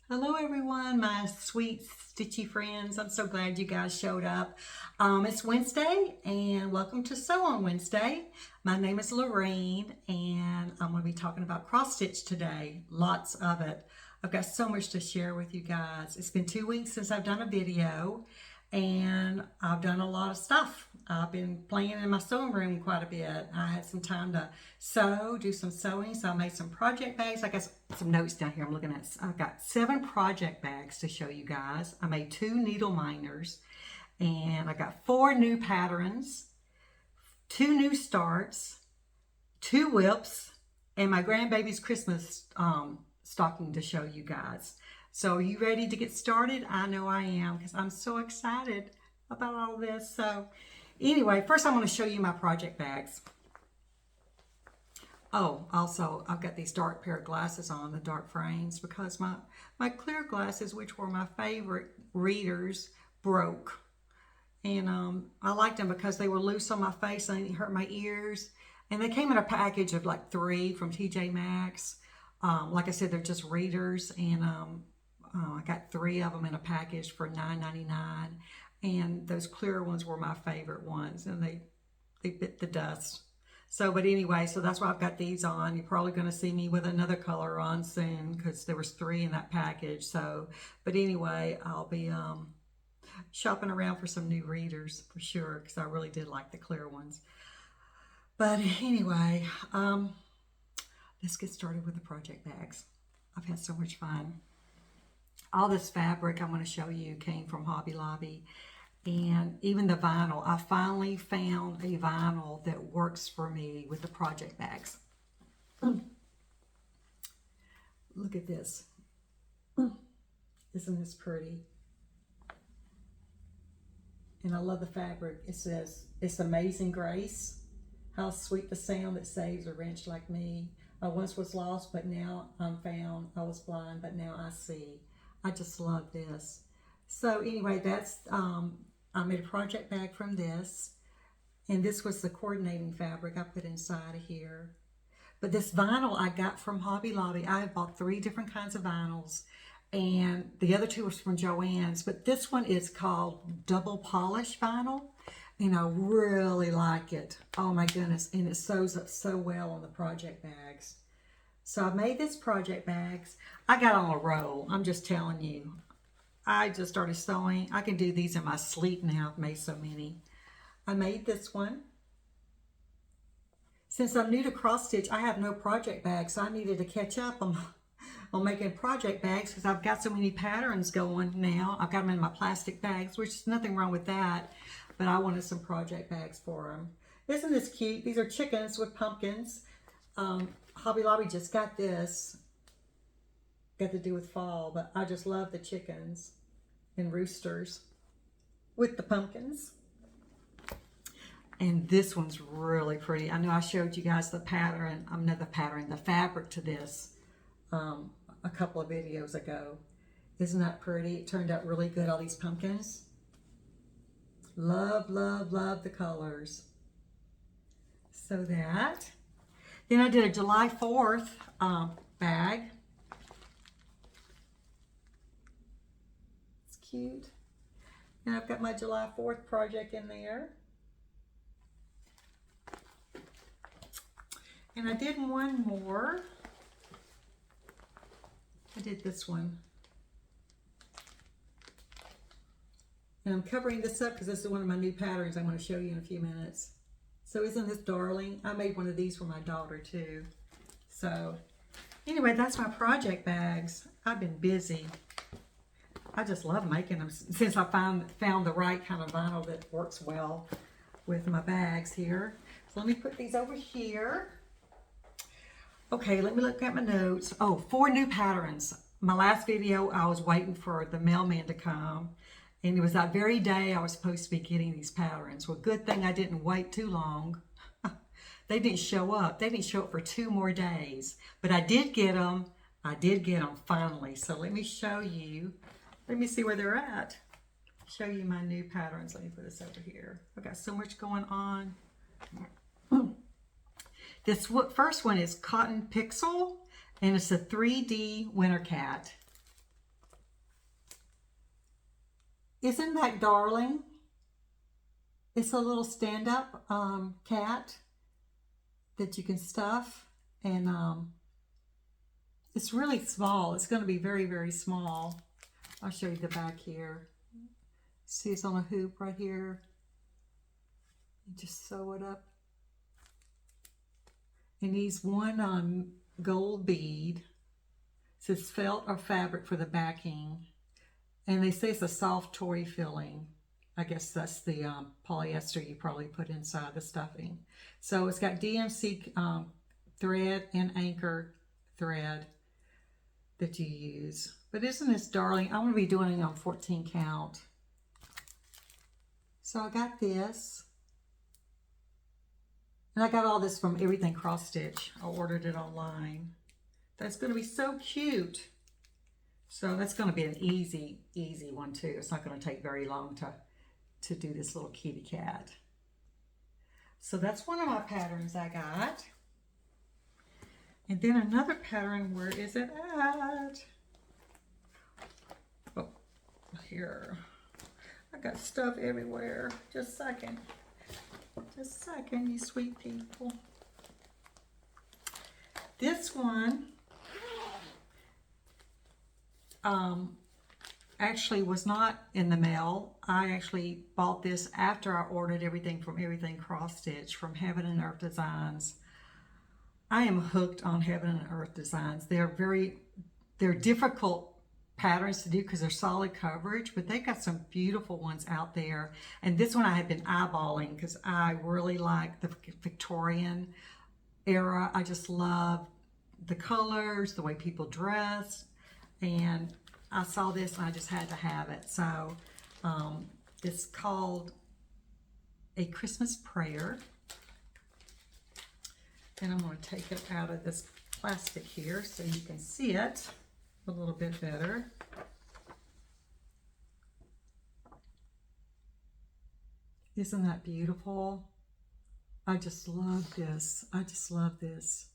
Hello everyone, my sweet stitchy friends. I'm so glad you guys showed up. It's Wednesday and welcome to Sew on Wednesday. My name is Lorraine and I'm going to be talking about cross stitch today. Lots of it. I've got so much to share with you guys. It's been 2 weeks since I've done a video and I've done a lot of stuff. I've been playing in my sewing room quite a bit. I had some time to sew, do some sewing, so I made some project bags. I got some notes down here I'm looking at. I've got 7 project bags to show you guys. I made 2 needle miners, and I got 4 new patterns, 2 new starts, 2 whips, and my grandbaby's Christmas stocking to show you guys. So are you ready to get started? I know I am, because I'm so excited about all this. So anyway, first I'm going to show you my project bags. Oh, also I've got these dark pair of glasses on, the dark frames, because my clear glasses, which were my favorite readers, broke. And I liked them because they were loose on my face and they didn't hurt my ears. And they came in a package of like 3 from TJ Maxx. Like I said, they're just readers, and I got 3 of them in a package for $9.99, and those clear ones were my favorite ones, and they bit the dust. So, but anyway, so that's why I've got these on. You're probably going to see me with another color on soon because there was 3 in that package. So, but anyway, I'll be shopping around for some new readers for sure, because I really did like the clear ones. But anyway, let's get started with the project bags. I've had so much fun. All this fabric I'm going to show you came from Hobby Lobby, and even the vinyl. I finally found a vinyl that works for me with the project bags. Look at this. Isn't this pretty? And I love the fabric. It says, "It's amazing grace. How sweet the sound that saves a wretch like me. I once was lost, but now I'm found. I was blind, but now I see." I just love this. So anyway, that's I made a project bag from this, and this was the coordinating fabric I put inside of here. But this vinyl I got from Hobby Lobby. I have bought 3 different kinds of vinyls, and the other 2 was from Joann's, but this one is called double polish vinyl, and I really like it. Oh my goodness, and it sews up so well on the project bags. So I made this project bags. I got on a roll. I'm just telling you. I just started sewing. I can do these in my sleep now. I've made so many. I made this one. Since I'm new to cross stitch, I have no project bags, so I needed to catch up on making project bags because I've got so many patterns going now. I've got them in my plastic bags, which is nothing wrong with that, but I wanted some project bags for them. Isn't this cute? These are chickens with pumpkins. Hobby Lobby just got this. Got to do with fall, but I just love the chickens and roosters with the pumpkins. And this one's really pretty. I know I showed you guys the pattern, the fabric to this a couple of videos ago. Isn't that pretty? It turned out really good, all these pumpkins. Love, love, love the colors. So that. Then I did a July 4th bag. It's cute. And I've got my July 4th project in there. And I did one more. I did this one. And I'm covering this up because this is one of my new patterns I'm going to show you in a few minutes. So isn't this darling? I made one of these for my daughter too. So anyway, that's my project bags. I've been busy. I just love making them since I found the right kind of vinyl that works well with my bags here. So let me put these over here. Okay, let me look at my notes. Oh, 4 new patterns. My last video, I was waiting for the mailman to come. And it was that very day I was supposed to be getting these patterns. Well, good thing I didn't wait too long. They didn't show up. They didn't show up for 2 more days. But I did get them. I did get them finally. So let me show you. Let me see where they're at. Show you my new patterns. Let me put this over here. I've got so much going on. This first one is Cotton Pixel, and it's a 3D winter cat. Isn't that darling? It's a little stand-up cat that you can stuff, and it's really small. It's going to be very, very small. I'll show you the back here. See, it's on a hoop right here. You just sew it up. It needs one gold bead. It says felt or fabric for the backing. And they say it's a soft toy filling. I guess that's the polyester you probably put inside the stuffing. So it's got DMC thread and anchor thread that you use. But isn't this darling? I'm going to be doing it on 14 count. So I got this. And I got all this from Everything Cross Stitch. I ordered it online. That's going to be so cute. So that's going to be an easy one too. It's not going to take very long to do this little kitty cat. So that's one of my patterns I got. And then another pattern, where is it at? Oh, here. I got stuff everywhere. Just a second. Just a second, you sweet people. This one actually was not in the mail. I actually bought this after I ordered everything from Everything Cross Stitch from Heaven and Earth Designs. I am hooked on Heaven and Earth Designs. They're difficult patterns to do because they're solid coverage, but they got some beautiful ones out there. And this one I have been eyeballing because I really like the Victorian era. I just love the colors, the way people dress, and I saw this and I just had to have it. So it's called A Christmas Prayer. And I'm going to take it out of this plastic here so you can see it a little bit better. Isn't that beautiful? I just love this. I just love this.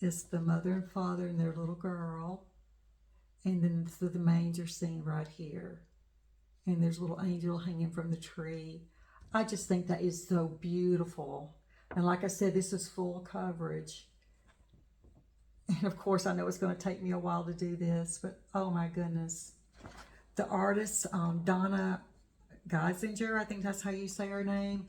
It's the mother and father and their little girl. And then it's the manger scene right here. And there's a little angel hanging from the tree. I just think that is so beautiful. And like I said, this is full coverage. And of course, I know it's going to take me a while to do this, but oh my goodness. The artist, Donna Geisinger, I think that's how you say her name.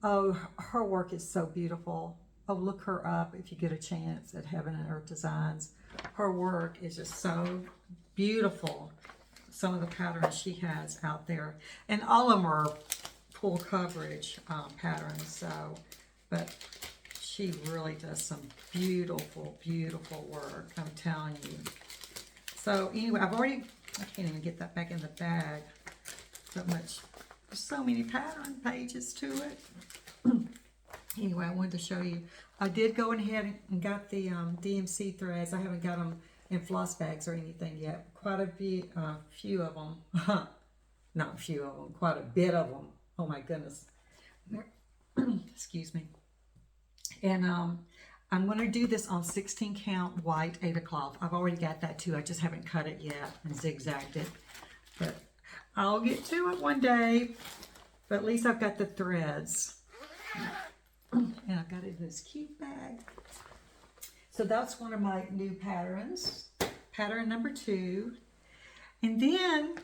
Oh, her work is so beautiful. Oh, look her up if you get a chance at Heaven and Earth Designs. Her work is just so beautiful. Some of the patterns she has out there. And all of them are full coverage patterns. So, but she really does some beautiful, beautiful work, I'm telling you. So anyway, I can't even get that back in the bag. So much, there's so many pattern pages to it. Anyway, I wanted to show you. I did go ahead and got the DMC threads. I haven't got them in floss bags or anything yet. Quite a few of them. Not a few of them, quite a bit of them. Oh my goodness. Excuse me. And I'm going to do this on 16 count white Ada cloth. I've already got that too. I just haven't cut it yet and zigzagged it. But I'll get to it one day. But at least I've got the threads. And I've got it in this cute bag. So that's one of my new patterns. Pattern number 2. And then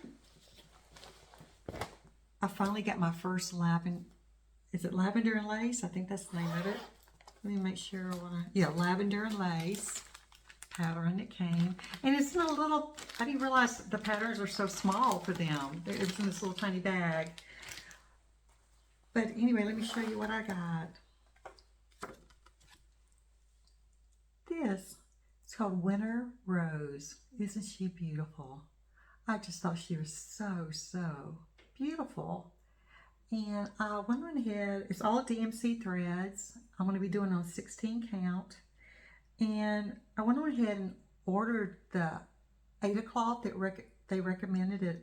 I finally got my first lavender. Is it lavender and lace? I think that's the name of it. Let me make sure. Yeah, lavender and lace pattern that came. And it's in a little, I didn't realize the patterns are so small for them. It was in this little tiny bag. But anyway, let me show you what I got. This, it's called Winter Rose. Isn't she beautiful? I just thought she was so, so beautiful. And I went on ahead, it's all DMC threads. I'm going to be doing on 16 count. And I went on ahead and ordered the Ada cloth that they recommended at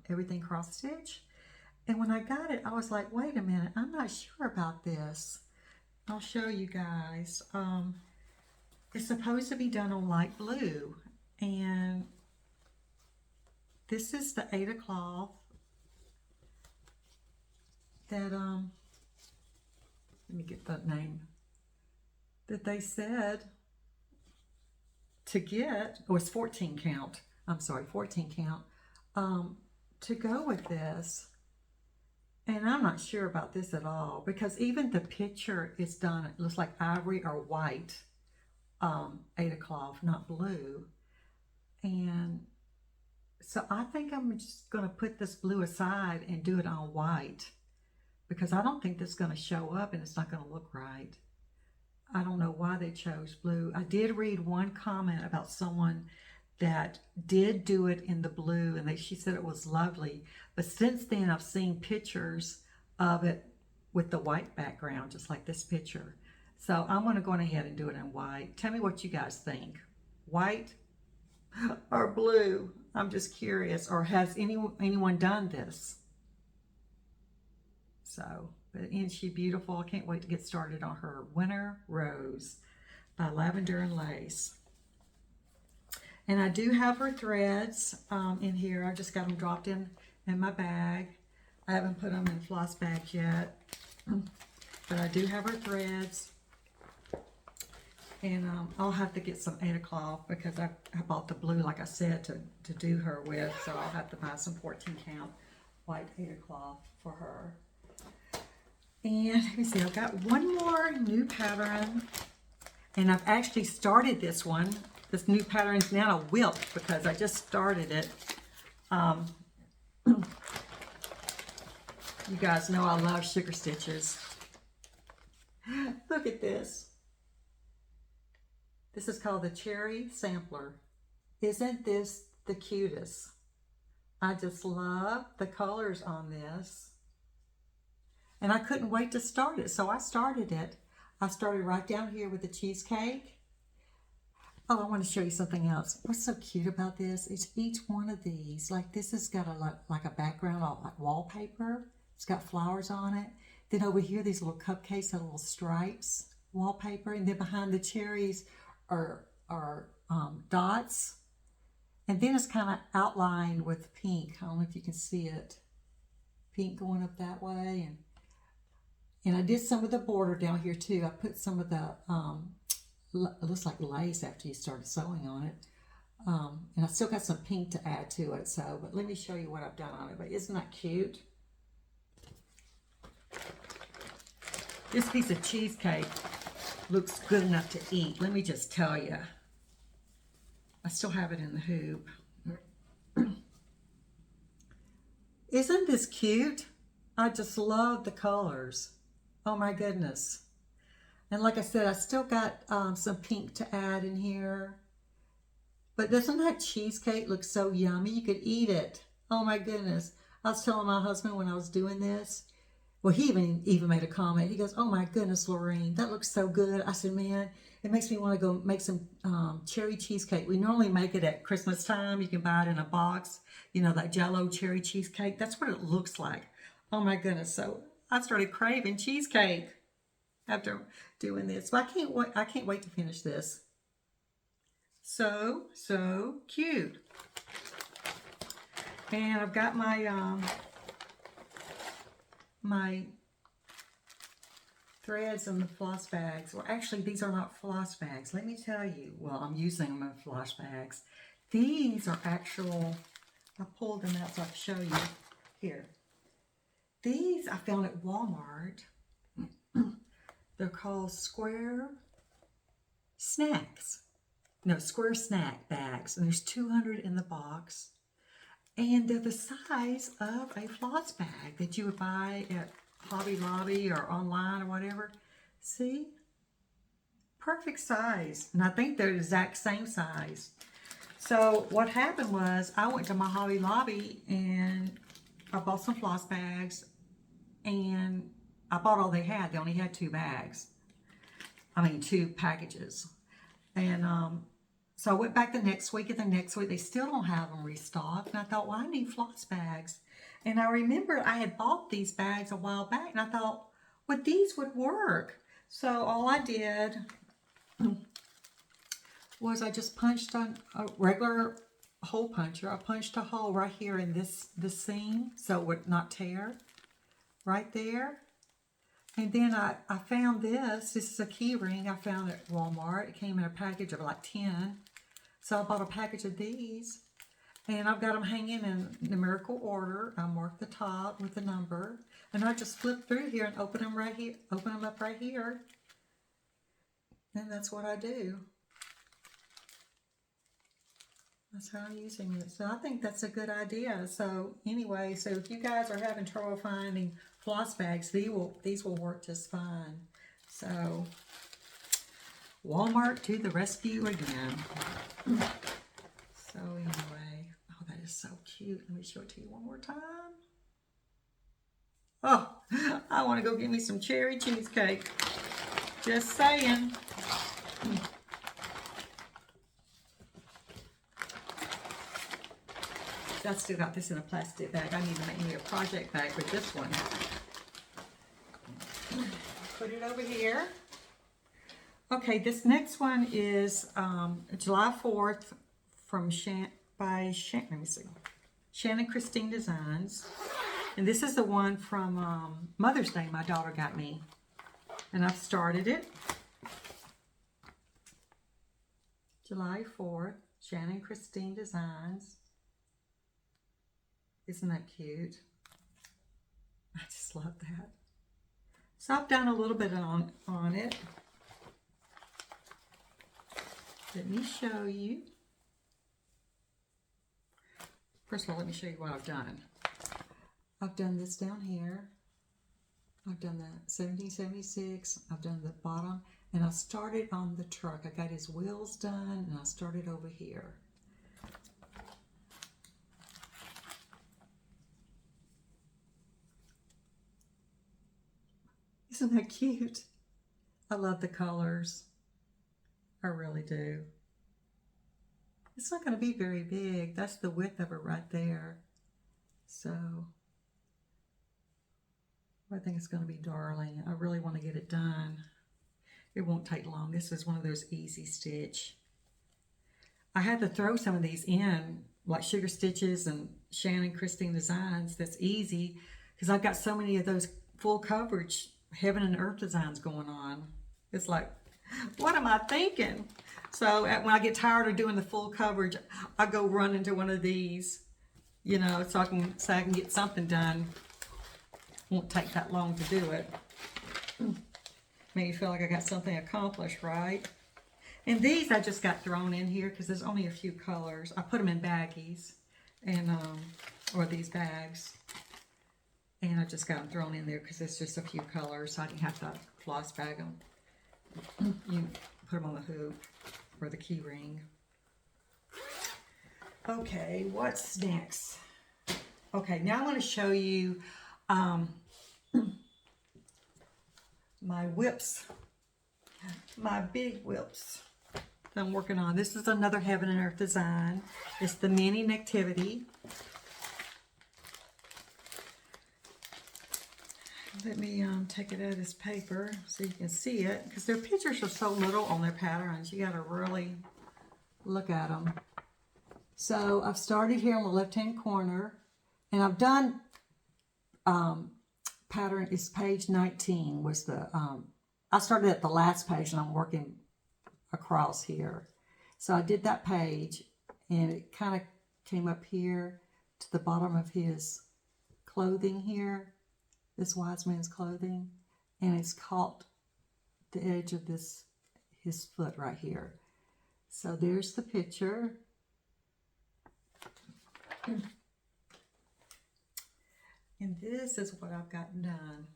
Everything Cross Stitch. And when I got it, I was like, wait a minute, I'm not sure about this. I'll show you guys. It's supposed to be done on light blue. And this is the Ada cloth. that, let me get that name, that they said to get, oh, it's 14 count. I'm sorry, 14 count, to go with this. And I'm not sure about this at all, because even the picture is done, it looks like ivory or white, Ada cloth, not blue. And so I think I'm just going to put this blue aside and do it on white, because I don't think this is going to show up and it's not going to look right. I don't know why they chose blue. I did read one comment about someone that did do it in the blue, and she said it was lovely. But since then, I've seen pictures of it with the white background, just like this picture. So I'm going to go ahead and do it in white. Tell me what you guys think. White or blue? I'm just curious. Or has anyone done this? So, but isn't she beautiful? I can't wait to get started on her Winter Rose by Lavender and Lace. And I do have her threads in here. I just got them dropped in my bag. I haven't put them in floss bags yet, but I do have her threads. And I'll have to get some Ada cloth, because I bought the blue, like I said, to do her with. So I'll have to buy some 14 count white Ada cloth for her. And let me see, I've got one more new pattern. And I've actually started this one. This new pattern is now a wilt, because I just started it. You guys know I love sugar stitches. Look at this. This is called the Cherry Sampler. Isn't this the cutest? I just love the colors on this. And I couldn't wait to start it, so I started it. I started right down here with the cheesecake. Oh, I want to show you something else. What's so cute about this is each one of these, like this has got like a background of like wallpaper. It's got flowers on it. Then over here, these little cupcakes have little stripes, wallpaper. And then behind the cherries are dots. And then it's kind of outlined with pink. I don't know if you can see it. Pink going up that way. And I did some of the border down here too. I put some of the, it looks like lace after you started sewing on it. And I still got some pink to add to it. So, but let me show you what I've done on it. But isn't that cute? This piece of cheesecake looks good enough to eat. Let me just tell you. I still have it in the hoop. Isn't this cute? I just love the colors. Oh my goodness. And like I said, I still got some pink to add in here. But doesn't that cheesecake look so yummy? You could eat it. Oh my goodness. I was telling my husband when I was doing this. Well, he even made a comment. He goes, oh my goodness, Lorraine, that looks so good. I said, man, it makes me want to go make some cherry cheesecake. We normally make it at Christmas time. You can buy it in a box. You know, that Jell-O cherry cheesecake. That's what it looks like. Oh my goodness. So I started craving cheesecake after doing this. But I can't wait to finish this. So cute. And I've got my my threads in the floss bags. Well, actually, these are not floss bags. Let me tell you. Well, I'm using them in floss bags. These are actual, I pulled them out so I can show you. Here. These I found at Walmart. They're called square snacks. No, square snack bags. And there's 200 in the box. And they're the size of a floss bag that you would buy at Hobby Lobby or online or whatever. See? Perfect size. And I think they're the exact same size. So what happened was I went to my Hobby Lobby and I bought some floss bags. And I bought all they had. They only had 2 bags. I mean, 2 packages. And so I went back the next week, and the next week they still don't have them restocked. And I thought, well, I need floss bags. And I remember I had bought these bags a while back, and I thought, well, these would work. So all I did was I just punched on a regular hole puncher. I punched a hole right here in this seam so it would not tear. right there. And then I found this. This is a key ring I found at Walmart. It came in a package of like 10. So I bought a package of these. And I've got them hanging in numerical order. I marked the top with the number. And I just flip through here and open them right here. Open them up right here. And that's what I do. That's how I'm using it. So I think that's a good idea. So anyway, so if you guys are having trouble finding floss bags, these will work just fine. So Walmart to the rescue again. So anyway, oh, that is so cute. Let me show it to you one more time. Oh, I want to go get me some cherry cheesecake. Just saying. I still got this in a plastic bag. I need to make me a project bag with this one. Put it over here. Okay, this next one is July 4th from Shannon Christine Designs. And this is the one from Mother's Day my daughter got me. And I've started it. July 4th, Shannon Christine Designs. Isn't that cute? I just love that. So I've done a little bit on it. Let me show you. First of all, let me show you what I've done. I've done this down here. I've done the 1776. I've done the bottom. And I started on the truck. I got his wheels done and I started over here. Isn't that cute? I love the colors. I really do. It's not going to be very big. That's the width of it right there. So I think it's going to be darling. I really want to get it done. It won't take long. This is one of those easy stitch. I had to throw some of these in, like Sugar Stitches and Shannon Christine Designs. That's easy because I've got so many of those full coverage heaven and earth designs going on. It's like, what am I thinking? So when I get tired of doing the full coverage, I go run into one of these, you know, so I can get something done. Won't take that long to do it. Make you feel like I got something accomplished, right? And these I just got thrown in here because there's only a few colors. I put them in baggies and or these bags. And I just got them thrown in there because it's just a few colors, so I didn't have to floss bag them. You put them on the hoop or the key ring. Okay, what's next? Okay, now I want to show you my whips, my big whips that I'm working on. This is another Heaven and Earth design. It's the Mini Nativity. Let me take it out of this paper so you can see it, because their pictures are so little on their patterns. You got to really look at them. So I've started here on the left-hand corner, and I've done pattern is page 19 was the I started at the last page and I'm working across here. So I did that page and it kind of came up here to the bottom of his clothing here, this wise man's clothing, and it's caught the edge of this his foot right here. So there's the picture. And this is what I've gotten done.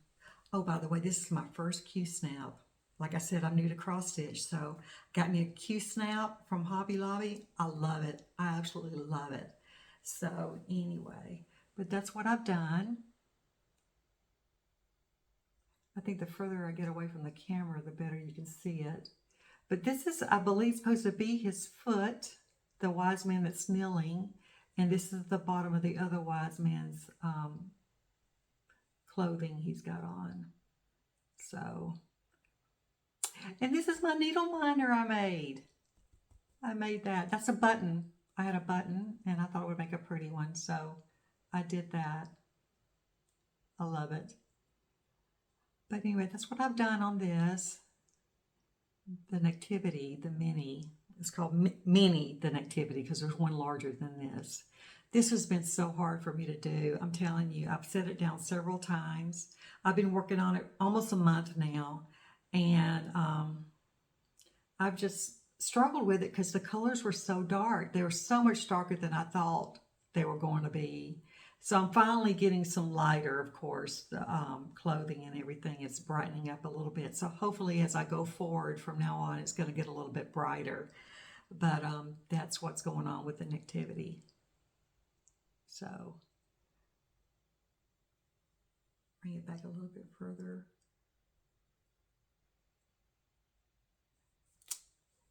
Oh, by the way, this is my first Q-snap. Like I said, I'm new to cross stitch, so got me a Q-snap from Hobby Lobby. I love it. I absolutely love it. So anyway, but that's what I've done. I think the further I get away from the camera, the better you can see it. But this is, I believe, supposed to be his foot, the wise man that's kneeling. And this is the bottom of the other wise man's clothing he's got on. So, and this is my needle minder I made. I made that. That's a button. I had a button and I thought it would make a pretty one. So I did that. I love it. But anyway, that's what I've done on this. The Nativity, the mini. It's called mini, the Nativity, because there's one larger than this. This has been so hard for me to do. I'm telling you, I've set it down several times. I've been working on it almost a month now. And I've just struggled with it because the colors were so dark. They were so much darker than I thought they were going to be. So I'm finally getting some lighter, of course, the clothing and everything is brightening up a little bit. So hopefully as I go forward from now on, it's going to get a little bit brighter. But that's what's going on with the Nativity. So bring it back a little bit further.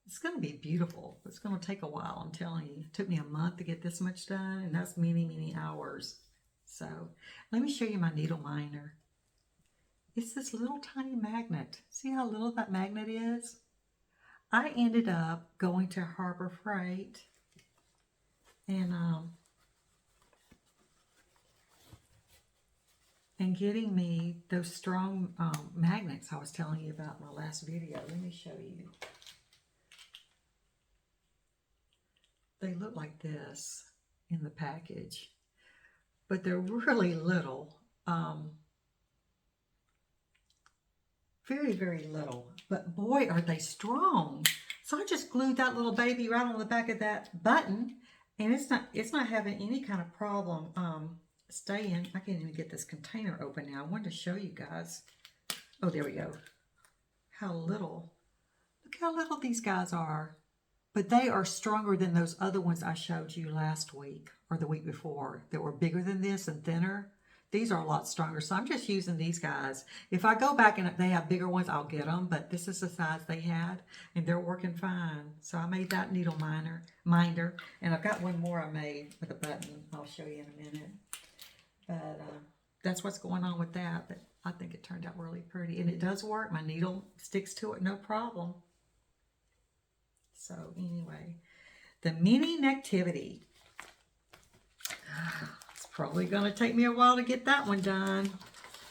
It's going to be beautiful. It's going to take a while, I'm telling you. It took me a month to get this much done, and that's many, many hours. So let me show you my needle miner. It's this little tiny magnet. See how little that magnet is? I ended up going to Harbor Freight and getting me those strong magnets I was telling you about in my last video. Let me show you. They look like this in the package, but they're really little, very, very little, but boy, are they strong. So I just glued that little baby right on the back of that button, and it's not having any kind of problem staying. I can't even get this container open now. I wanted to show you guys. Oh, there we go. How little. Look how little these guys are. But they are stronger than those other ones I showed you last week or the week before that were bigger than this and thinner. These are a lot stronger. So I'm just using these guys. If I go back and they have bigger ones, I'll get them. But this is the size they had, and they're working fine. So I made that needle minder. And I've got one more I made with a button. I'll show you in a minute. But that's what's going on with that. But I think it turned out really pretty. And it does work. My needle sticks to it, no problem. So anyway, the mini Nativity. It's probably going to take me a while to get that one done.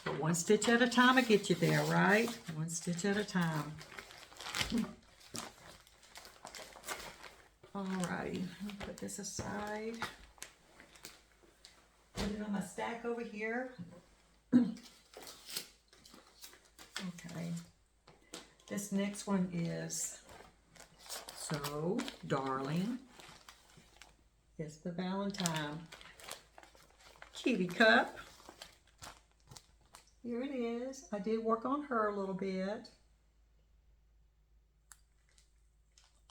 But one stitch at a time, I get you there, right? One stitch at a time. Alrighty, put this aside. Put it on my stack over here. Okay. This next one is So Darling. It's the Valentine Cutie Cup. Here it is. I did work on her a little bit.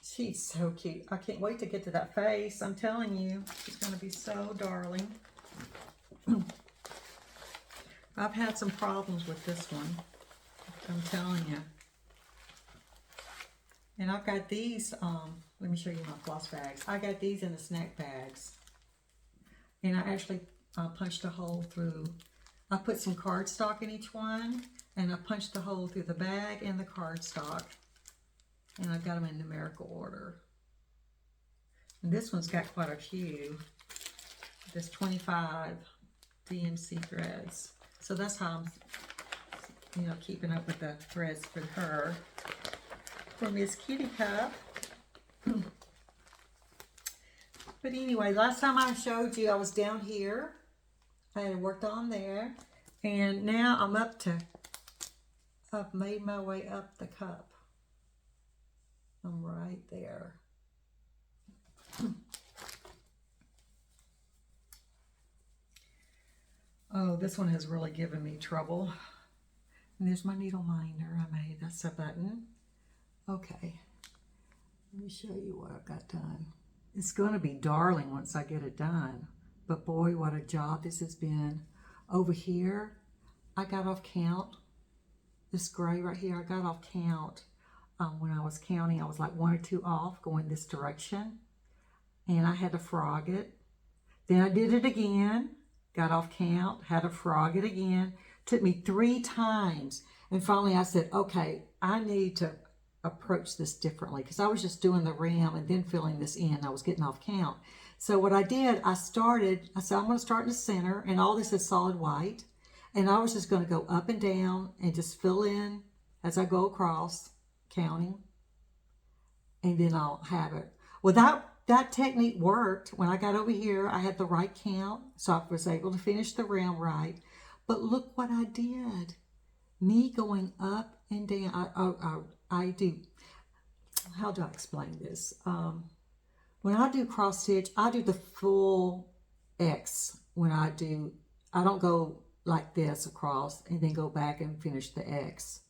She's so cute. I can't wait to get to that face. I'm telling you, she's going to be so darling. I've had some problems with this one. I'm telling you. And I've got these, let me show you my floss bags. I got these in the snack bags. And I actually punched a hole through, I put some cardstock in each one, and I punched a hole through the bag and the cardstock. And I've got them in numerical order. And this one's got quite a few. There's 25 DMC threads. So that's how I'm, keeping up with the threads for her. For Miss Kitty Cup. But anyway, last time I showed you, I was down here. I had worked on there. And now I'm I've made my way up the cup. I'm right there. Oh, this one has really given me trouble. And there's my needle minder I made. That's a button. Okay. Let me show you what I've got done. It's going to be darling once I get it done. But boy, what a job this has been. Over here, I got off count. This gray right here, I got off count. When I was counting, I was like 1 or 2 off going this direction. And I had to frog it. Then I did it again. Got off count, had to frog it again. Took me 3 times. And finally I said, okay, I need to approach this differently, because I was just doing the rim and then filling this in. I was getting off count. So what I did, I said, I'm going to start in the center, and all this is solid white. And I was just going to go up and down and just fill in as I go across, counting, and then I'll have it. Well, that technique worked. When I got over here, I had the right count, so I was able to finish the round right. But look what I did. Me going up and down. I do, how do I explain this? When I do cross stitch, I do the full X. I don't go like this across and then go back and finish the X.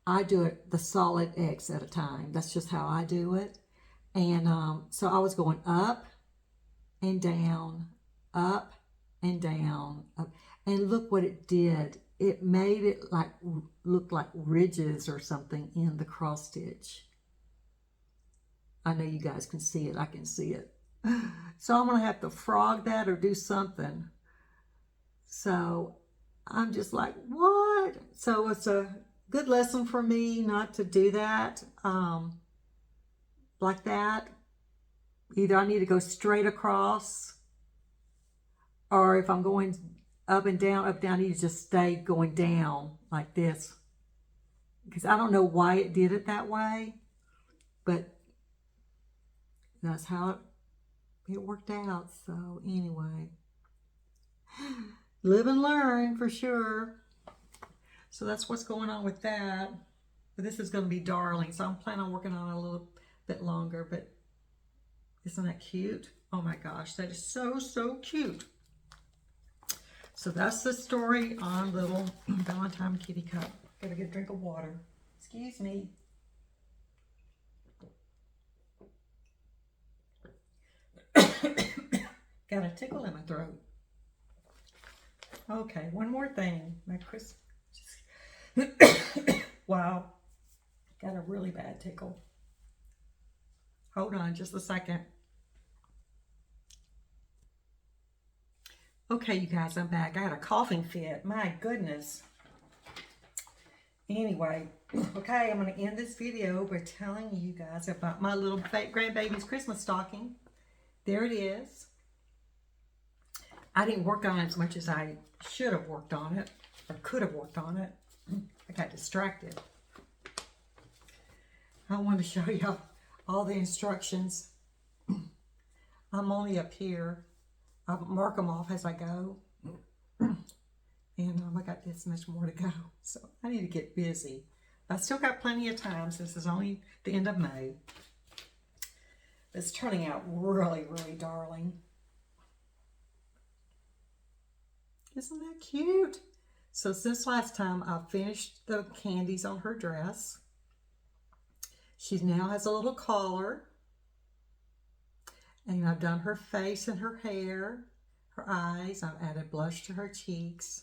I do it the solid X at a time. That's just how I do it. And so I was going up and down, up and down, up. And look what it did. It made it look like ridges or something in the cross stitch. I know you guys can see it. I can see it. So I'm going to have to frog that or do something. So I'm just like, what? So it's a good lesson for me not to do that like that. Either I need to go straight across, or if I'm going up and down, I need to just stay going down like this. Because I don't know why it did it that way, but that's how it worked out. So anyway, live and learn for sure. So that's what's going on with that. But this is going to be darling, so I'm planning on working on it a little bit longer. But isn't that cute? Oh my gosh, that is so, so cute. So that's the story on little Valentine kitty cup. Gotta get a drink of water. Excuse me. Got a tickle in my throat. Okay, one more thing. My wow, got a really bad tickle. Hold on just a second. Okay, you guys, I'm back. I had a coughing fit. My goodness. Anyway, okay, I'm going to end this video by telling you guys about my little grandbaby's Christmas stocking. There it is. I didn't work on it as much as I should have worked on it, or could have worked on it. I got distracted. I want to show you all the instructions. I'm only up here. I mark them off as I go. And I got this much more to go. So I need to get busy. I still got plenty of time since it's only the end of May. It's turning out really, really darling. Isn't that cute? So since last time, I finished the candies on her dress. She now has a little collar. And I've done her face and her hair, her eyes. I've added blush to her cheeks.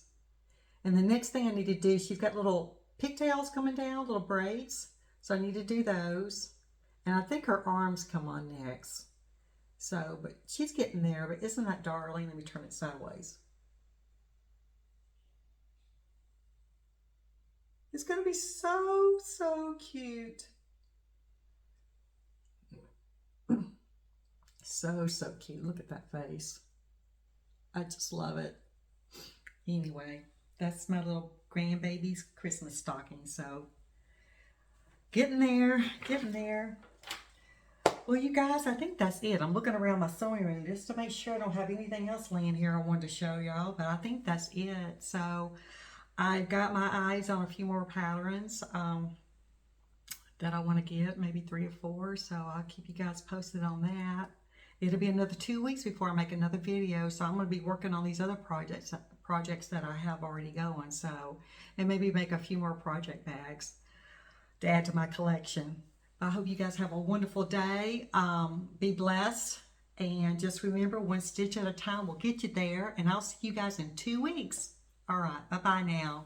And the next thing I need to do, she's got little pigtails coming down, little braids. So I need to do those. And I think her arms come on next. So, but she's getting there. But isn't that darling? Let me turn it sideways. It's going to be so, so cute. So, so cute. Look at that face. I just love it. Anyway, that's my little grandbaby's Christmas stocking. So, getting there, getting there. Well, you guys, I think that's it. I'm looking around my sewing room just to make sure I don't have anything else laying here I wanted to show y'all. But I think that's it. So, I've got my eyes on a few more patterns that I want to get. Maybe 3 or 4. So, I'll keep you guys posted on that. It'll be another 2 weeks before I make another video, so I'm going to be working on these other projects that I have already going. So, and maybe make a few more project bags to add to my collection. I hope you guys have a wonderful day. Be blessed, and just remember, one stitch at a time will get you there. And I'll see you guys in 2 weeks. All right, bye-bye now.